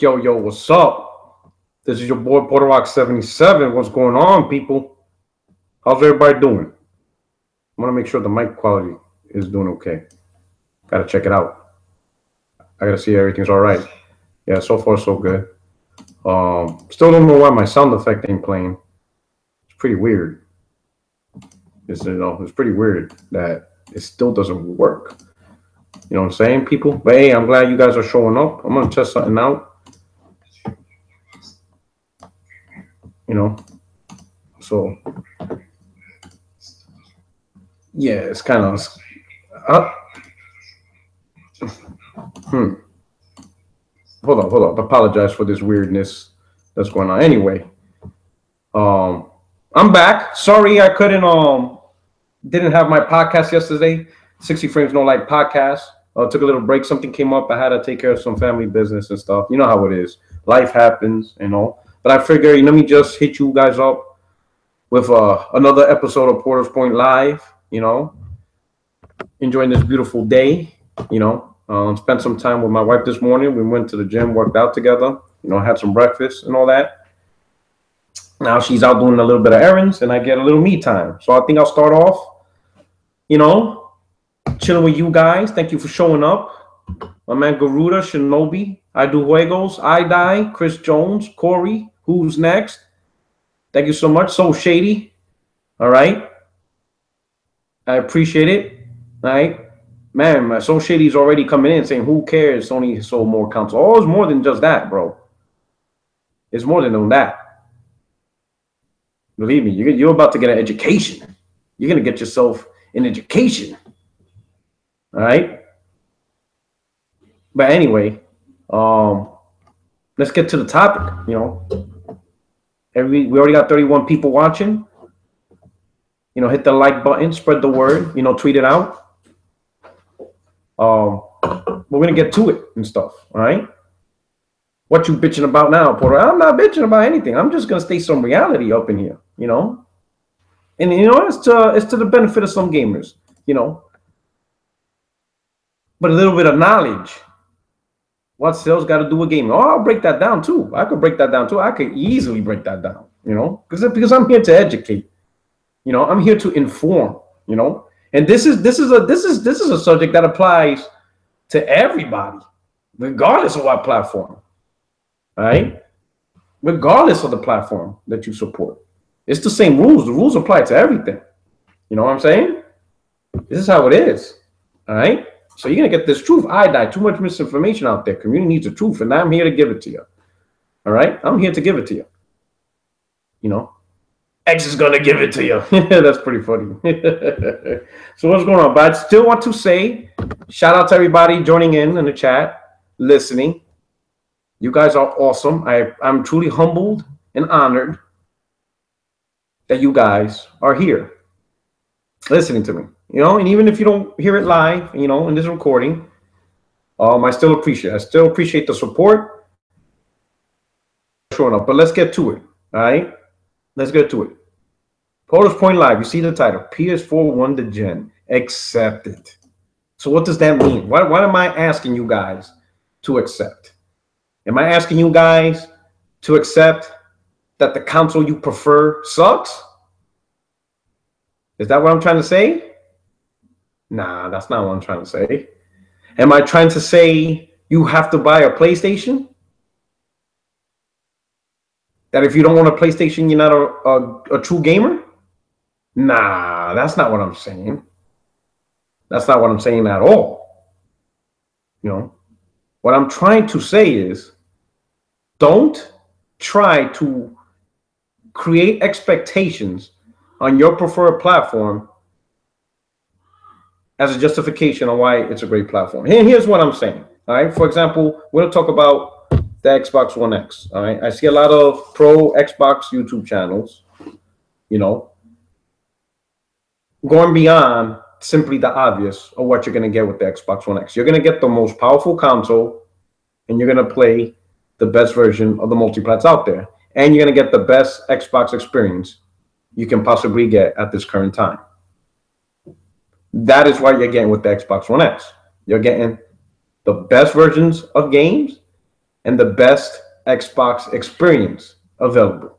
Yo, what's up? This is your boy Puerto'S 77. What's going on, people? How's everybody doing? I want to make sure the mic quality is doing okay. Gotta check it out. I gotta see everything's all right. Yeah, so far so good. Still don't know why my sound effect ain't playing. It's pretty weird. It's pretty weird that it still doesn't work. You know what I'm saying, people? But hey, I'm glad you guys are showing up. I'm gonna test something out. You know, so yeah, it's kind of hold up. Apologize for this weirdness that's going on. Anyway, I'm back. Sorry I couldn't didn't have my podcast yesterday. 60 Frames No Light podcast. Took a little break. Something came up. I had to take care of some family business and stuff. You know how it is. Life happens, you know. But I figured, let me just hit you guys up with another episode of Porter's Point Live, you know. Enjoying this beautiful day, you know. Spent some time with my wife this morning. We went to the gym, worked out together, you know, had some breakfast and all that. Now she's out doing a little bit of errands and I get a little me time. So I think I'll start off, you know, chilling with you guys. Thank you for showing up. My man Garuda, Shinobi, I Do Juegos, I Die, Chris Jones, Corey, who's next? Thank you so much. So Shady. All right. I appreciate it. All right. Man, my So Shady's already coming in saying, who cares? Sony sold more consoles. Oh, it's more than just that, bro. It's more than that. Believe me, you're about to get an education. You're going to get yourself an education. All right. But anyway, let's get to the topic. You know, we already got 31 people watching. You know, hit the like button, spread the word. You know, tweet it out. We're gonna get to it and stuff. All right. What you bitching about now, Porter? I'm not bitching about anything. I'm just gonna state some reality up in here. You know, and you know, it's to the benefit of some gamers. You know, but a little bit of knowledge. What sales got to do with gaming? Oh, I'll break that down too. I could break that down too. I could easily break that down, you know, because I'm here to educate. You know, I'm here to inform. You know, and this is a subject that applies to everybody, regardless of what platform. All right, regardless of the platform that you support, it's the same rules. The rules apply to everything. You know what I'm saying? This is how it is. All right. So you're going to get this truth. I die. Too much misinformation out there. Community needs the truth, and I'm here to give it to you. All right? I'm here to give it to you. You know? X is going to give it to you. That's pretty funny. So what's going on? But I still want to say, shout out to everybody joining in the chat, listening. You guys are awesome. I'm truly humbled and honored that you guys are here listening to me. You know, and even if you don't hear it live, you know, in this recording, I still appreciate it. I still appreciate the support. Showing up, but let's get to it. All right, let's get to it. Porter's Point Live. You see the title: PS4 won the gen. Accepted. So what does that mean? What am I asking you guys to accept? Am I asking you guys to accept that the console you prefer sucks? Is that what I'm trying to say? Nah, that's not what I'm trying to say. Am I trying to say you have to buy a PlayStation? That if you don't want a PlayStation, you're not a true gamer? Nah, that's not what I'm saying. That's not what I'm saying at all. You know, what I'm trying to say is don't try to create expectations on your preferred platform as a justification on why it's a great platform. Here's what I'm saying. All right. For example, we'll talk about the Xbox One X. All right. I see a lot of pro Xbox YouTube channels, you know, going beyond simply the obvious of what you're going to get with the Xbox One X. You're going to get the most powerful console, and you're going to play the best version of the multiplats out there. And you're going to get the best Xbox experience you can possibly get at this current time. That is what you're getting with the Xbox One X. You're getting the best versions of games and the best Xbox experience available.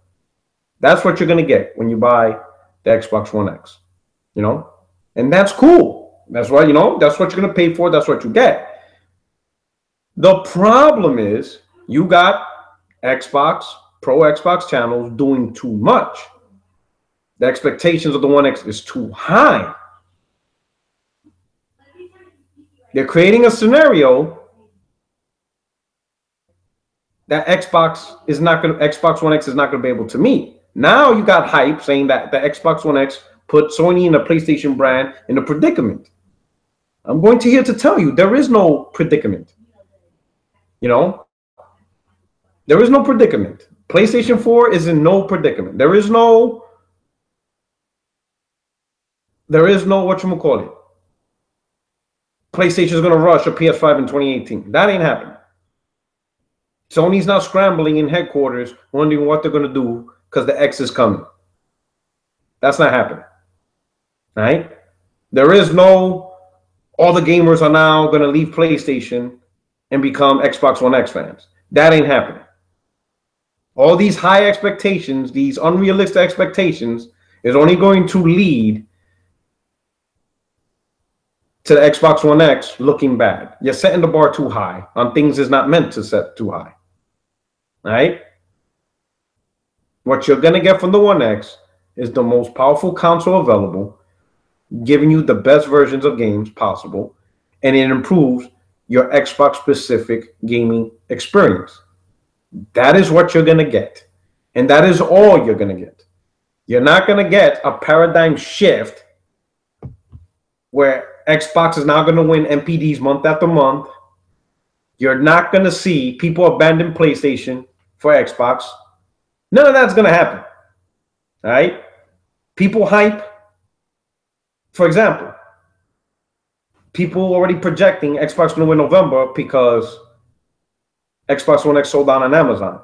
That's what you're going to get when you buy the Xbox One X, you know? And that's cool. That's why, you know, that's what you're going to pay for. That's what you get. The problem is you got Xbox, pro Xbox channels doing too much. The expectations of the One X is too high. They're creating a scenario that Xbox One X is not going to be able to meet. Now you got hype saying that the Xbox One X put Sony and the PlayStation brand in a predicament. I'm going to here to tell you there is no predicament. You know, there is no predicament. PlayStation 4 is in no predicament. There is no whatchamacallit. PlayStation is going to rush a PS5 in 2018. That ain't happening. Sony's not scrambling in headquarters wondering what they're going to do because the X is coming. That's not happening. Right? There is no, all the gamers are now going to leave PlayStation and become Xbox One X fans. That ain't happening. All these high expectations, these unrealistic expectations, is only going to lead to the Xbox One X looking bad. You're setting the bar too high on things is not meant to set too high. Right? What you're going to get from the One X is the most powerful console available, giving you the best versions of games possible, and it improves your Xbox-specific gaming experience. That is what you're going to get. And that is all you're going to get. You're not going to get a paradigm shift where Xbox is now going to win MPDs month after month. You're not going to see people abandon PlayStation for Xbox. None of that's going to happen. All right? People hype. For example, people already projecting Xbox going to win November because Xbox One X sold out on Amazon.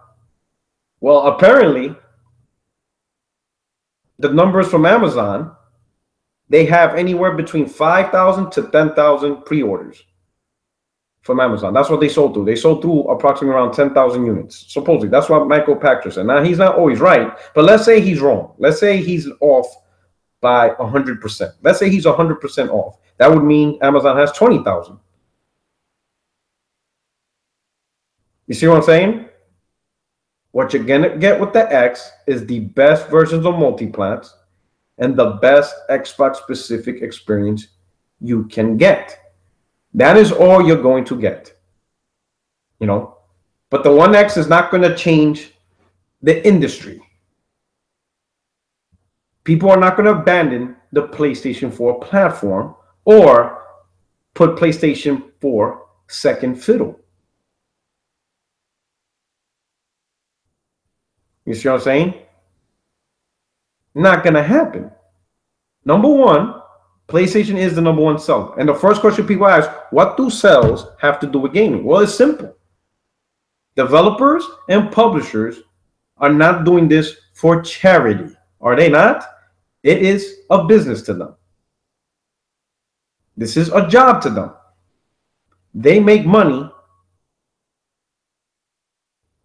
Well, apparently, the numbers from Amazon, they have anywhere between 5,000 to 10,000 pre-orders from Amazon. That's what they sold through. They sold through approximately around 10,000 units, supposedly. That's what Michael Pachter said. Now, he's not always right, but let's say he's wrong. Let's say he's off by 100%. Let's say he's 100% off. That would mean Amazon has 20,000. You see what I'm saying? What you're going to get with the X is the best versions of multiplats and the best Xbox-specific experience you can get. That is all you're going to get. You know? But the One X is not going to change the industry. People are not going to abandon the PlayStation 4 platform or put PlayStation 4 second fiddle. You see what I'm saying? Not going to happen. Number one, PlayStation is the number one seller. And the first question people ask, what do sales have to do with gaming? Well, it's simple. Developers and publishers are not doing this for charity. Are they not? It is a business to them. This is a job to them. They make money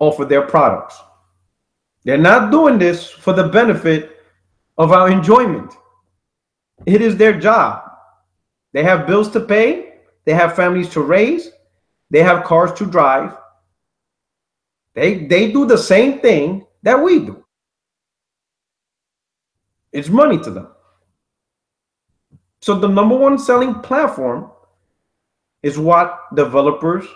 off of their products. They're not doing this for the benefit of our enjoyment. It is their job. They have bills to pay. They have families to raise. They have cars to drive. They do the same thing that we do. It's money to them. So the number one selling platform is what developers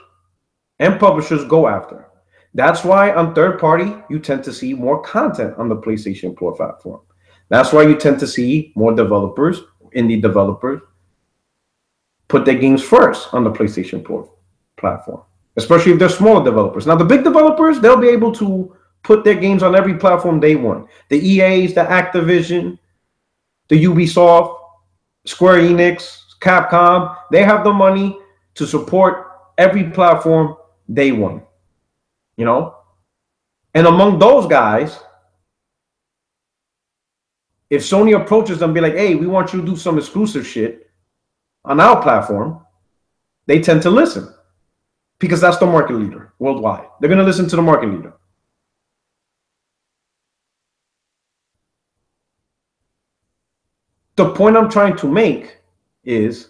and publishers go after. That's why on third party, you tend to see more content on the PlayStation 4 platform. That's why you tend to see more developers, indie developers, put their games first on the PlayStation 4 platform, especially if they're smaller developers. Now, the big developers, they'll be able to put their games on every platform they want. The EAs, the Activision, the Ubisoft, Square Enix, Capcom, they have the money to support every platform they want. You know? And among those guys, if Sony approaches them and be like, hey, we want you to do some exclusive shit on our platform, they tend to listen. because that's the market leader worldwide. They're going to listen to the market leader. The point I'm trying to make is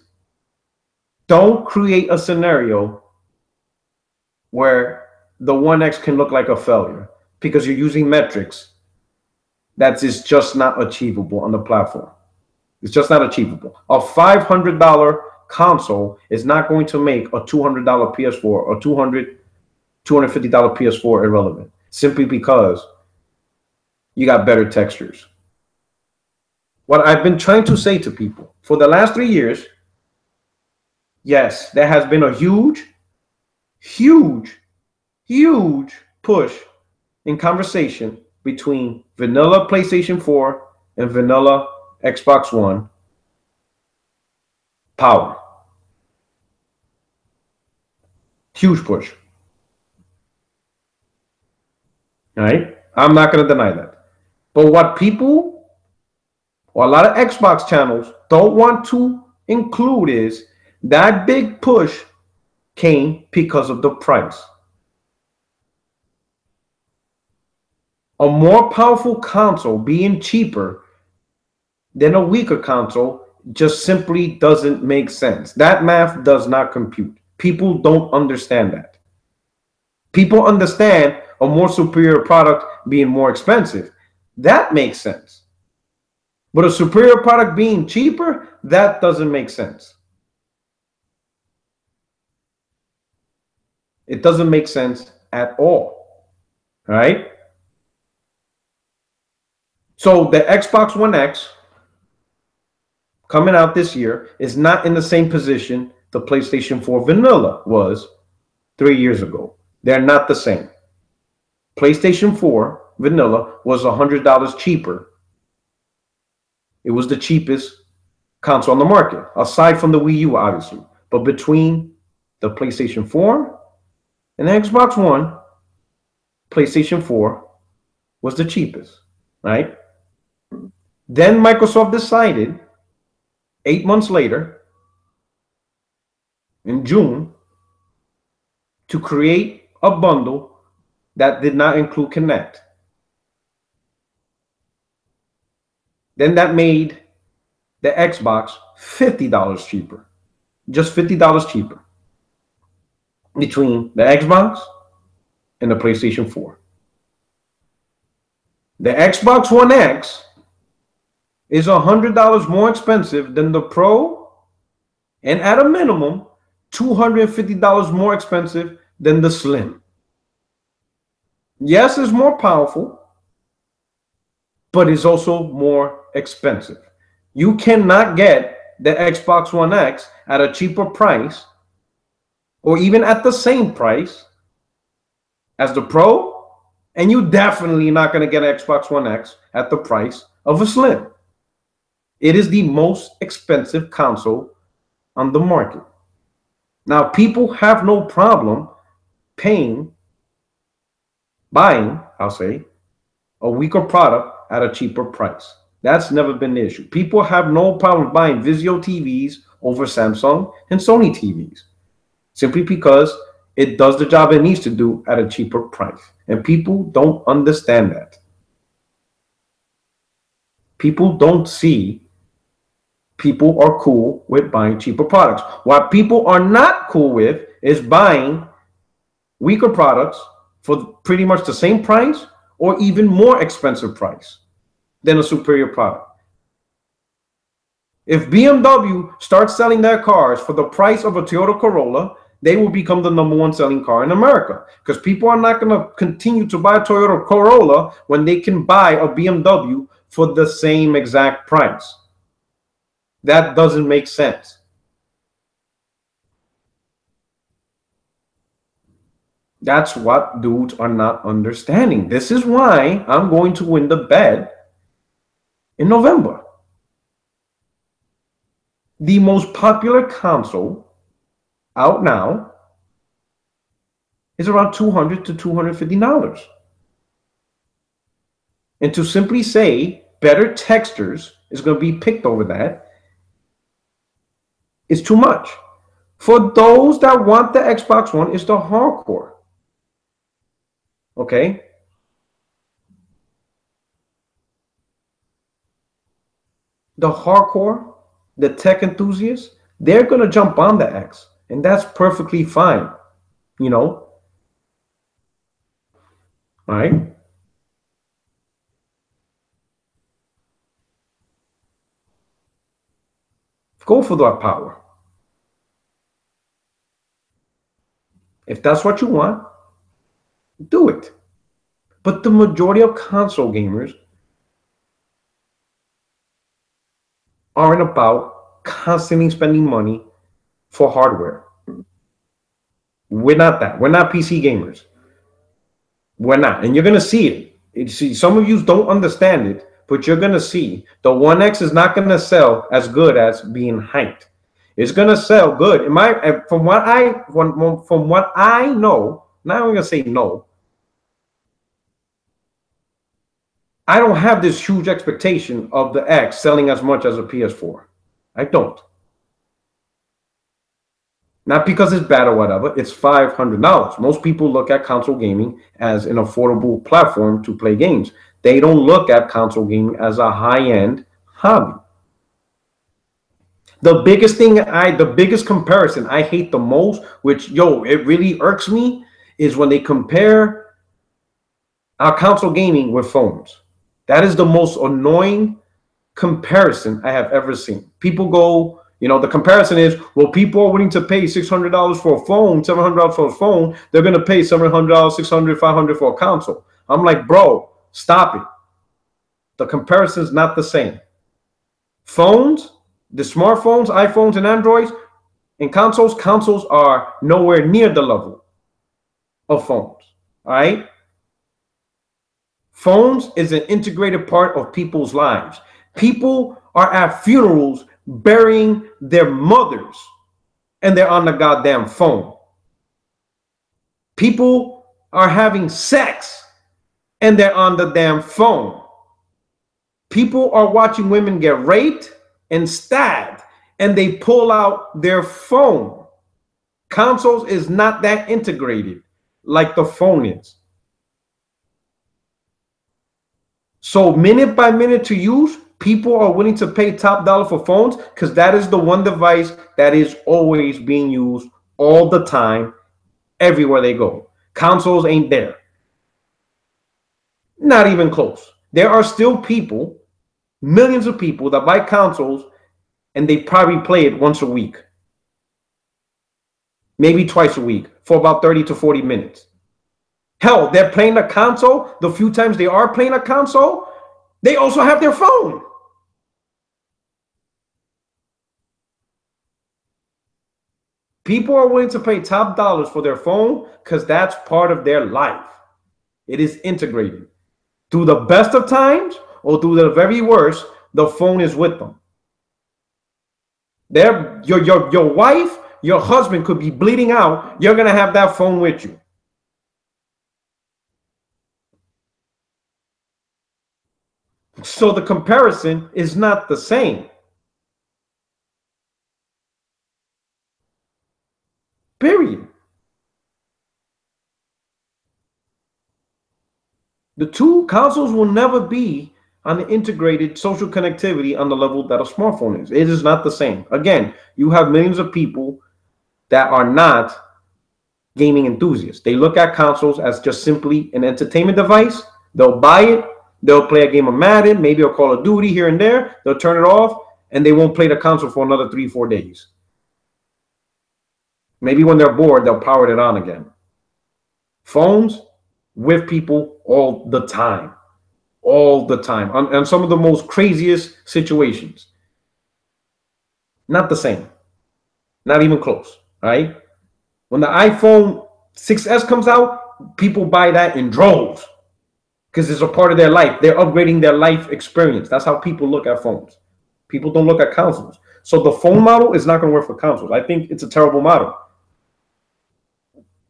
don't create a scenario where the 1X can look like a failure because you're using metrics that is just not achievable on the platform. It's just not achievable. A $500 console is not going to make a $200 PS4 or $250 PS4 irrelevant simply because you got better textures. What I've been trying to say to people for the last 3 years, yes, there has been a huge push in conversation between vanilla PlayStation 4 and vanilla Xbox One power. Huge push. All right? I'm not going to deny that. But what people, or a lot of Xbox channels, don't want to include is that big push came because of the price. A more powerful console being cheaper than a weaker console just simply doesn't make sense. That math does not compute. People don't understand that. People understand a more superior product being more expensive. That makes sense. But a superior product being cheaper, that doesn't make sense. It doesn't make sense at all. Right? So the Xbox One X coming out this year is not in the same position the PlayStation 4 vanilla was 3 years ago. They're not the same. PlayStation 4 vanilla was $100 cheaper. It was the cheapest console on the market, aside from the Wii U, obviously. But between the PlayStation 4 and the Xbox One, PlayStation 4 was the cheapest, right? Then Microsoft decided 8 months later, in June, to create a bundle that did not include Kinect. Then that made the Xbox $50 cheaper, just $50 cheaper between the Xbox and the PlayStation 4. The Xbox One X is $100 more expensive than the Pro, and at a minimum, $250 more expensive than the Slim. Yes, it's more powerful, but it's also more expensive. You cannot get the Xbox One X at a cheaper price or even at the same price as the Pro, and you definitely not going to get an Xbox One X at the price of a Slim. It is the most expensive console on the market. Now, people have no problem buying, I'll say, a weaker product at a cheaper price. That's never been the issue. People have no problem buying Vizio TVs over Samsung and Sony TVs, simply because it does the job it needs to do at a cheaper price. And people don't understand that. People don't see people are cool with buying cheaper products. What people are not cool with is buying weaker products for pretty much the same price or even more expensive price than a superior product. If BMW starts selling their cars for the price of a Toyota Corolla, they will become the #1 selling car in America, because people are not going to continue to buy a Toyota Corolla when they can buy a BMW for the same exact price. That doesn't make sense. That's what dudes are not understanding. This is why I'm going to win the bet in November. The most popular console out now is around $200 to $250. And to simply say better textures is going to be picked over that is too much. For those that want the Xbox One, it's the hardcore. Okay? The hardcore, the tech enthusiasts, they're going to jump on the X. And that's perfectly fine. You know? All right? Go for that power. If that's what you want, do it. But the majority of console gamers aren't about constantly spending money for hardware. We're not that. We're not PC gamers. We're not. And you're going to see it. See, some of you don't understand it, but you're going to see the One X is not going to sell as good as being hyped. It's going to sell good. From what I know, now I'm going to say no. I don't have this huge expectation of the X selling as much as a PS4. I don't. Not because it's bad or whatever. It's $500. Most people look at console gaming as an affordable platform to play games. They don't look at console gaming as a high-end hobby. The biggest comparison I hate the most, which, it really irks me, is when they compare our console gaming with phones. That is the most annoying comparison I have ever seen. People go, the comparison is, well, people are willing to pay $600 for a phone, $700 for a phone. They're going to pay $700, $600, $500 for a console. I'm like, bro, stop it. The comparison is not the same. Phones, the smartphones, iPhones, and Androids, and consoles are nowhere near the level of phones. All right? Phones is an integrated part of people's lives. People are at funerals burying their mothers, and they're on the goddamn phone. People are having sex, and they're on the damn phone. People are watching women get raped and stabbed, and they pull out their phone. Consoles is not that integrated like the phone is. So minute by minute to use, people are willing to pay top dollar for phones because that is the one device that is always being used all the time, everywhere they go. Consoles ain't there. Not even close. There are still people, millions of people that buy consoles and they probably play it once a week. Maybe twice a week for about 30 to 40 minutes. Hell, they're playing a console. The few times they are playing a console, they also have their phone. People are willing to pay top dollars for their phone because that's part of their life. It is integrated. Through the best of times or through the very worst, the phone is with them. Your wife, your husband could be bleeding out. You're going to have that phone with you. So the comparison is not the same. Period. The two consoles will never be on the integrated social connectivity on the level that a smartphone is. It is not the same. Again, you have millions of people that are not gaming enthusiasts. They look at consoles as just simply an entertainment device. They'll buy it. They'll play a game of Madden, maybe a Call of Duty here and there. They'll turn it off, and they won't play the console for another 3-4 days. Maybe when they're bored, they'll power it on again. Phones with people all the time. All the time. On some of the most craziest situations. Not the same. Not even close. Right? When the iPhone 6S comes out, people buy that in droves. Because it's a part of their life. They're upgrading their life experience. That's how people look at phones. People don't look at consoles. So the phone model is not going to work for consoles. I think it's a terrible model.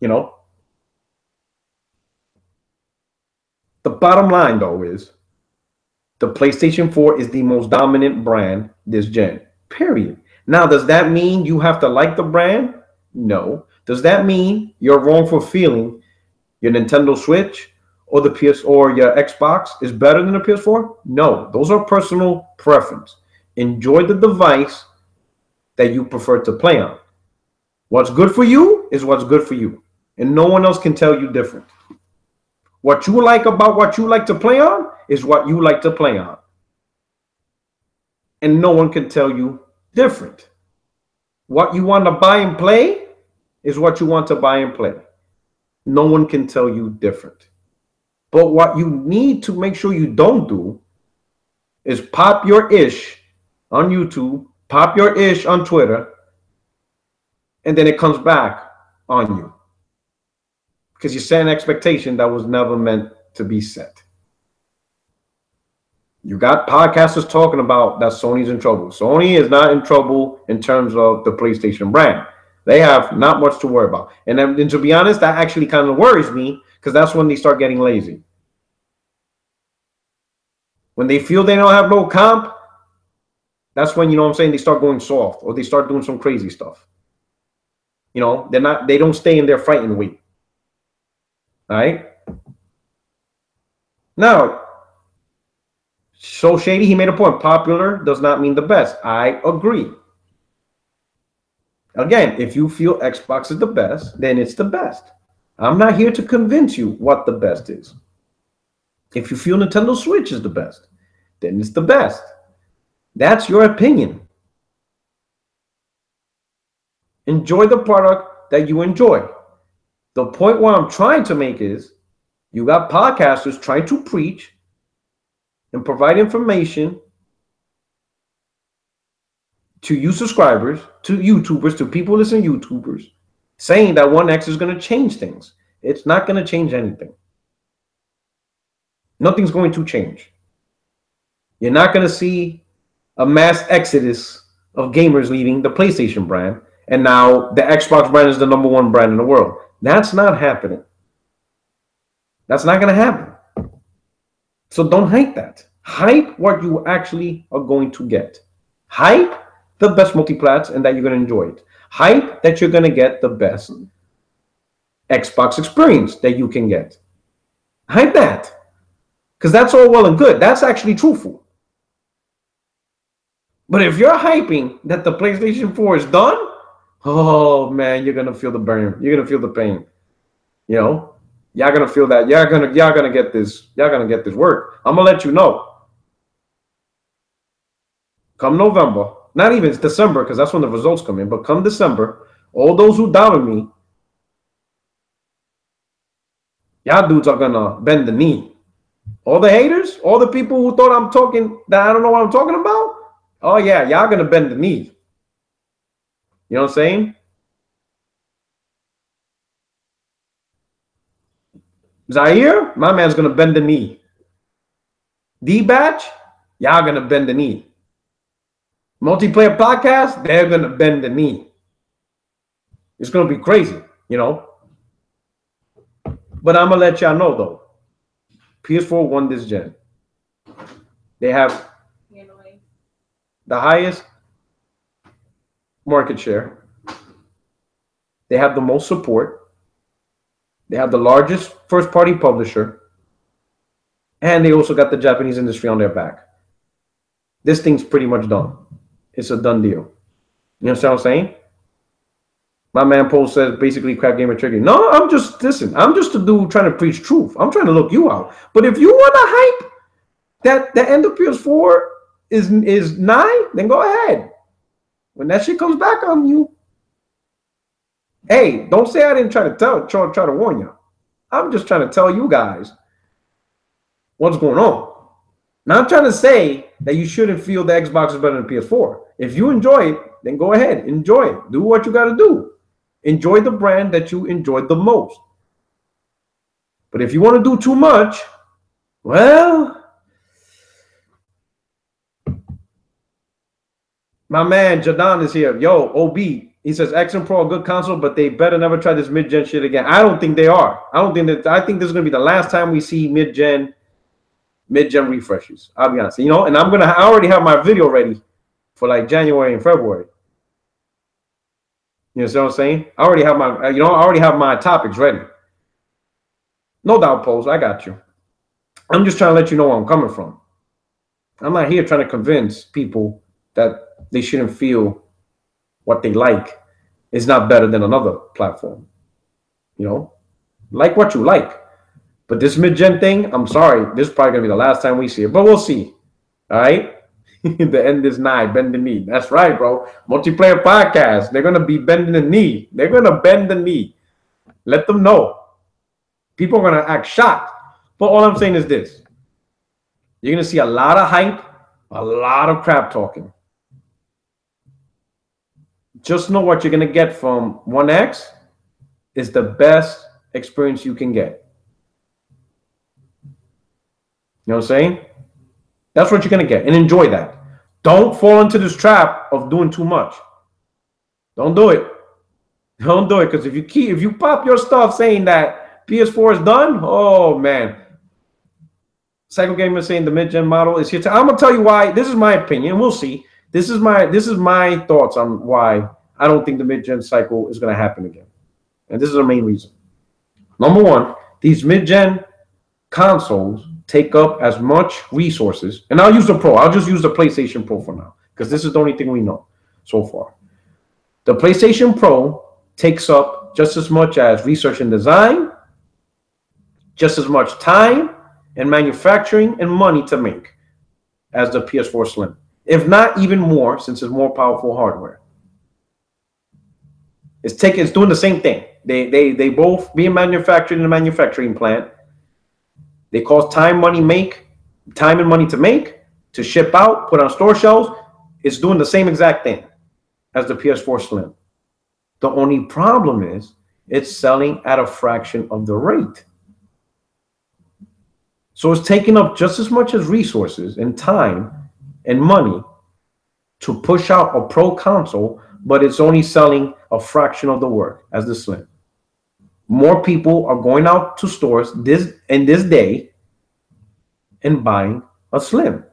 The bottom line, though, is the PlayStation 4 is the most dominant brand this gen. Period. Now, does that mean you have to like the brand? No. Does that mean you're wrong for feeling your Nintendo Switch or the PS or your Xbox is better than the PS4? No. Those are personal preference. Enjoy the device that you prefer to play on. What's good for you is what's good for you. And no one else can tell you different. What you like about what you like to play on is what you like to play on. And no one can tell you different. What you want to buy and play is what you want to buy and play. No one can tell you different. But what you need to make sure you don't do is pop your ish on YouTube, pop your ish on Twitter, and then it comes back on you. Because you set an expectation that was never meant to be set. You got podcasters talking about that Sony's in trouble. Sony is not in trouble in terms of the PlayStation brand. They have not much to worry about. And to be honest, that actually kind of worries me because that's when they start getting lazy. When they feel they don't have no comp, that's when, you know what I'm saying, they start going soft or they start doing some crazy stuff. You know, they don't stay in their fighting weight. All right. Now, So Shady, he made a point. Popular does not mean the best. I agree. Again, if you feel Xbox is the best, then it's the best. I'm not here to convince you what the best is. If you feel Nintendo Switch is the best, then it's the best. That's your opinion. Enjoy the product that you enjoy. The point what I'm trying to make is you got podcasters trying to preach and provide information to you subscribers, to YouTubers, to people listening to YouTubers, saying that One X is going to change things. It's not going to change anything. Nothing's going to change. You're not going to see a mass exodus of gamers leaving the PlayStation brand, and now the Xbox brand is the #1 brand in the world. That's not happening. That's not going to happen. So don't hype that. Hype what you actually are going to get. Hype the best multiplats and that you're going to enjoy it. Hype that you're going to get the best Xbox experience that you can get. Hype that. Because that's all well and good. That's actually truthful. But if you're hyping that the PlayStation 4 is done, oh man, you're going to feel the burn. You're going to feel the pain. You know? Y'all gonna feel that. Y'all gonna get this. Y'all gonna get this work. I'm gonna let you know. Come November, not even it's December, because that's when the results come in. But come December, all those who doubted me, y'all dudes are gonna bend the knee. All the haters, all the people who thought I'm talking that I don't know what I'm talking about. Oh yeah, y'all gonna bend the knee. You know what I'm saying? Zaire, my man's gonna bend the knee. D-Batch, y'all gonna bend the knee. Multiplayer podcast, they're gonna bend the knee. It's gonna be crazy, you know. But I'm gonna let y'all know though. PS4 won this gen. They have the highest market share. They have the most support. They have the largest first-party publisher, and they also got the Japanese industry on their back. This thing's pretty much done. It's a done deal. You understand what I'm saying? My man Paul says basically crap gamer trigger. No, I'm just a dude trying to preach truth. I'm trying to look you out. But if you want to hype that the end of PS4 is nigh, then go ahead. When that shit comes back on you, hey, don't say I didn't try to warn you. I'm just trying to tell you guys what's going on. Not trying to say that you shouldn't feel the Xbox is better than PS4. If you enjoy it, then go ahead. Enjoy it. Do what you got to do. Enjoy the brand that you enjoyed the most. But if you want to do too much, well, my man Jadon is here. Yo, OB. He says X and Pro are good console, but they better never try this mid-gen shit again. I don't think they are. I think this is gonna be the last time we see mid-gen refreshes. I'll be honest. You know, and I already have my video ready for like January and February. You know what I'm saying? I already have my, I already have my topics ready. No doubt, Pose. I got you. I'm just trying to let you know where I'm coming from. I'm not here trying to convince people that they shouldn't feel what they like is not better than another platform. Like what you like. But this mid-gen thing, I'm sorry, this is probably gonna be the last time we see it, but we'll see. All right. The end is nigh. Bend the knee. That's right, bro. Multiplayer podcast. They're gonna be bending the knee. They're gonna bend the knee. Let them know. People are gonna act shocked. But all I'm saying is this: you're gonna see a lot of hype, a lot of crap talking. Just know what you're gonna get from 1X is the best experience you can get. You know what I'm saying? That's what you're gonna get, and enjoy that. Don't fall into this trap of doing too much. Don't do it. Don't do it, because if you pop your stuff saying that PS4 is done, oh man. Psycho Gamer saying the mid-gen model is here. I'm gonna tell you why. This is my opinion. We'll see. This is my thoughts on why I don't think the mid-gen cycle is gonna happen again, and this is the main reason. Number one, these mid-gen consoles take up as much resources, and I'll use the Pro. I'll just use the PlayStation Pro for now, because this is the only thing we know so far. The PlayStation Pro takes up just as much as research and design, just as much time and manufacturing and money to make as the PS4 Slim, if not even more, since it's more powerful hardware. It's doing the same thing. They both being manufactured in a manufacturing plant. They cost time and money to make, to ship out, put on store shelves. It's doing the same exact thing as the PS4 Slim. The only problem is it's selling at a fraction of the rate. So it's taking up just as much as resources and time and money to push out a Pro console, but it's only selling a fraction of the work as the Slim. More people are going out to stores this day and buying a Slim.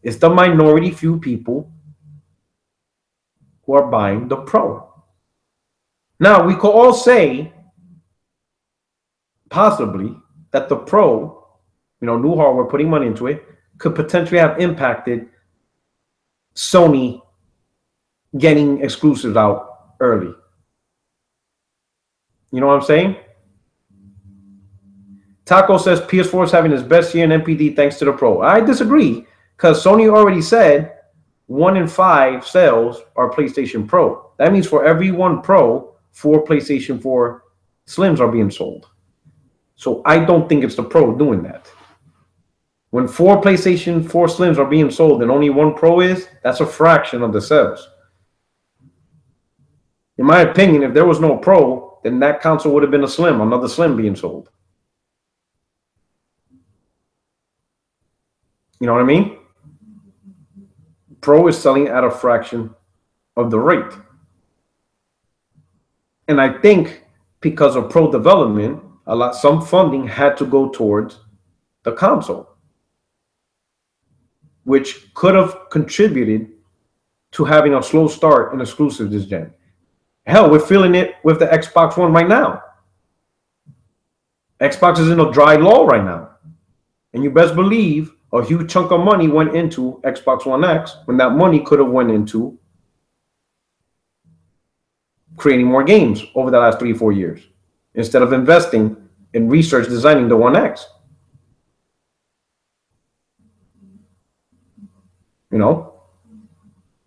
It's the minority few people who are buying the Pro. Now, we could all say, possibly, that the Pro, new hardware, putting money into it, could potentially have impacted Sony getting exclusives out early. You know what I'm saying? Taco says PS4 is having its best year in NPD thanks to the Pro. I disagree, because Sony already said 1 in 5 sales are PlayStation Pro. That means for every 1 Pro, 4 PlayStation 4 Slims are being sold. So I don't think it's the Pro doing that. When 4 PlayStation 4 Slims are being sold and only 1 Pro is, that's a fraction of the sales. In my opinion, if there was no Pro, then that console would have been a Slim, another Slim being sold. You know what I mean? Pro is selling at a fraction of the rate. And I think because of Pro development, some funding had to go towards the console, which could have contributed to having a slow start in exclusives this gen. Hell, we're feeling it with the Xbox One right now. Xbox is in a dry lull right now. And you best believe a huge chunk of money went into Xbox One X when that money could have went into creating more games over the last 3 or 4 years instead of investing in research designing the One X.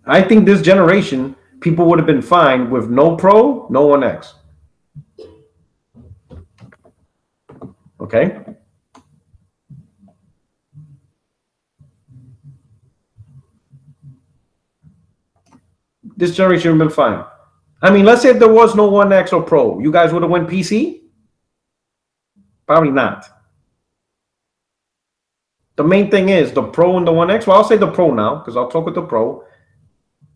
I think this generation, people would have been fine with no Pro, no One X. Okay? This generation would have been fine. I mean, let's say if there was no One X or Pro, you guys would have went PC? Probably not. The main thing is the Pro and the One X. Well, I'll say the Pro now, because I'll talk with the Pro.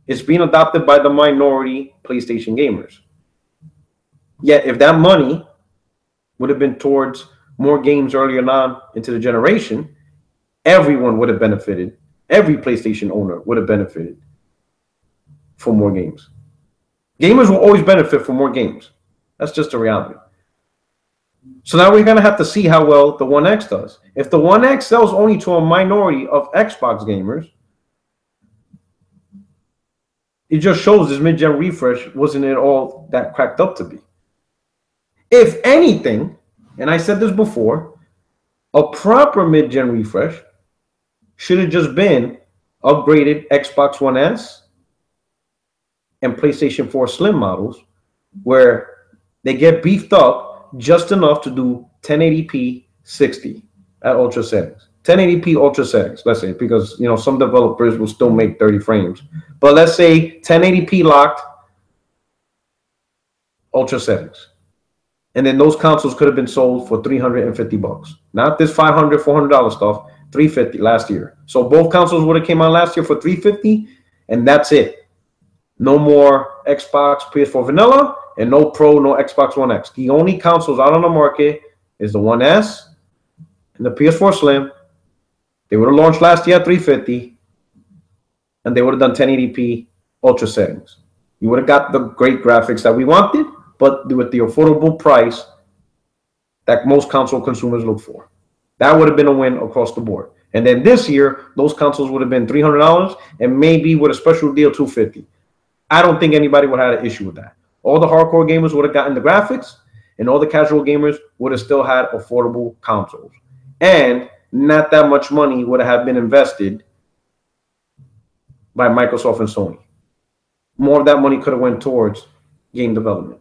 It's being adopted by the minority PlayStation gamers. Yet, if that money would have been towards more games earlier on into the generation, everyone would have benefited. Every PlayStation owner would have benefited for more games. Gamers will always benefit from more games. That's just a reality. So now we're going to have to see how well the One X does. If the One X sells only to a minority of Xbox gamers, it just shows this mid-gen refresh wasn't at all that cracked up to be. If anything, and I said this before, a proper mid-gen refresh should have just been upgraded Xbox One S and PlayStation 4 Slim models, where they get beefed up just enough to do 1080p 60 at ultra settings. 1080p ultra settings, let's say, because some developers will still make 30 frames. But let's say 1080p locked ultra settings. And then those consoles could have been sold for $350. Not this $500, $400 stuff, $350 last year. So both consoles would have came out last year for $350, and that's it. No more Xbox PS4 vanilla, and no Pro, no Xbox One X. The only consoles out on the market is the One S and the PS4 Slim. They would have launched last year at $350, and they would have done 1080p ultra settings. You would have got the great graphics that we wanted, but with the affordable price that most console consumers look for. That would have been a win across the board. And then this year, those consoles would have been $300, and maybe with a special deal, $250. I don't think anybody would have had an issue with that. All the hardcore gamers would have gotten the graphics, and all the casual gamers would have still had affordable consoles. And not that much money would have been invested by Microsoft and Sony. More of that money could have went towards game development.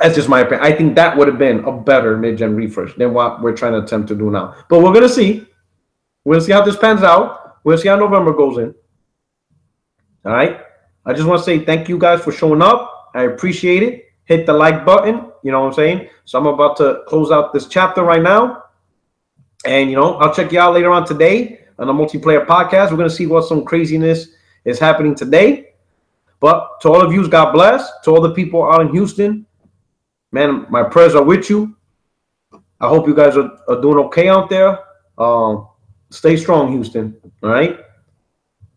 That's just my opinion. I think that would have been a better mid-gen refresh than what we're trying to attempt to do now. But we're going to see. We'll see how this pans out. We'll see how November goes in. All right? I just want to say thank you guys for showing up. I appreciate it. Hit the like button. You know what I'm saying? So I'm about to close out this chapter right now. And, I'll check you out later on today on the Multiplayer Podcast. We're going to see what some craziness is happening today. But to all of you, God bless. To all the people out in Houston, man, my prayers are with you. I hope you guys are doing okay out there. Stay strong, Houston. All right?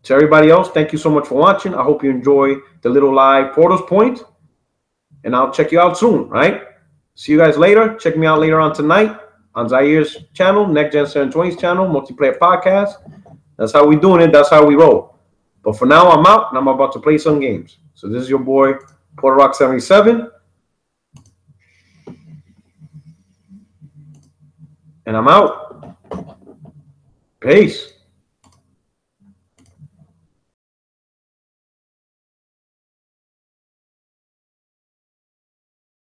To everybody else, thank you so much for watching. I hope you enjoy the little live Puerto'S point. And I'll check you out soon, right? See you guys later. Check me out later on tonight on Zair's channel, Next Gen 720's channel, Multiplayer Podcast. That's how we doing it. That's how we roll. But for now, I'm out, and I'm about to play some games. So this is your boy, Puerto Rock 77. And I'm out. Peace.